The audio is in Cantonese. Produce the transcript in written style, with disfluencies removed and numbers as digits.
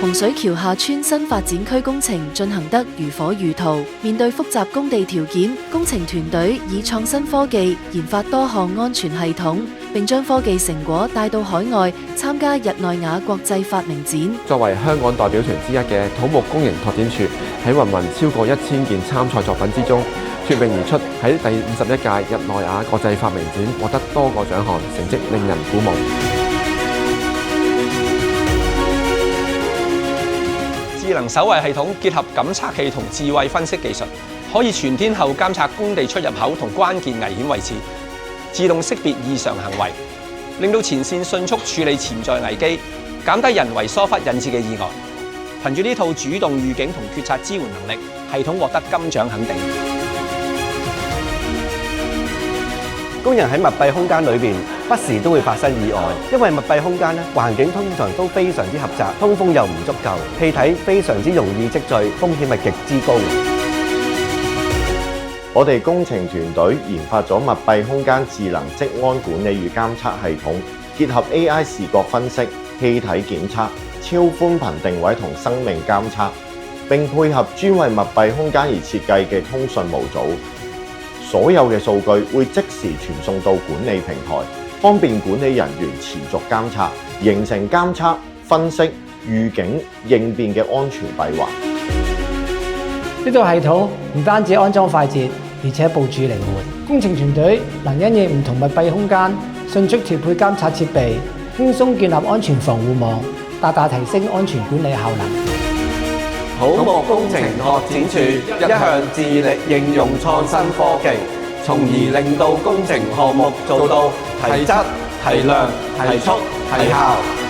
洪水橋廈村新發展區工程進行得如火如荼，面對複雜工地條件，工程團隊以創新科技研發多項安全系統，並將科技成果帶到海外參加日內瓦國際發明展。作為香港代表團之一嘅土木工程拓展處，喺芸芸超過1000件參賽作品之中，脫穎而出，喺第51屆日內瓦國際發明展獲得多個獎項，成績令人鼓舞。智能守衛系統結合感測器同智慧分析技術，可以全天候監察工地出入口同關鍵危險位置，自動識別異常行為，令到前線迅速處理潛在危機，減低人為疏忽引致嘅意外。憑住呢套主動預警同決策支援能力，系統獲得金獎肯定。工人喺密閉空間裏邊，不時都會發生意外，因為密閉空間咧環境通常都非常之狹窄，通風又唔足夠，氣體非常之容易積聚，風險係極之高。我哋工程團隊研發咗密閉空間智能職安管理與監測系統，結合 AI 視覺分析、氣體檢測、超寬頻定位同生命監測，並配合專為密閉空間而設計嘅通訊模組。所有嘅數據會即時傳送到管理平台，方便管理人員持續監察，形成監測、分析、預警、應變嘅安全閉環。呢套系統唔單止安裝快捷，而且部署靈活。工程團隊能因應唔同密閉空間，迅速調配監察設備，輕鬆建立安全防護網，大大提升安全管理效能。土木工程拓展處一向致力應用創新科技，從而令到工程項目做到提質、提量、提速、提效。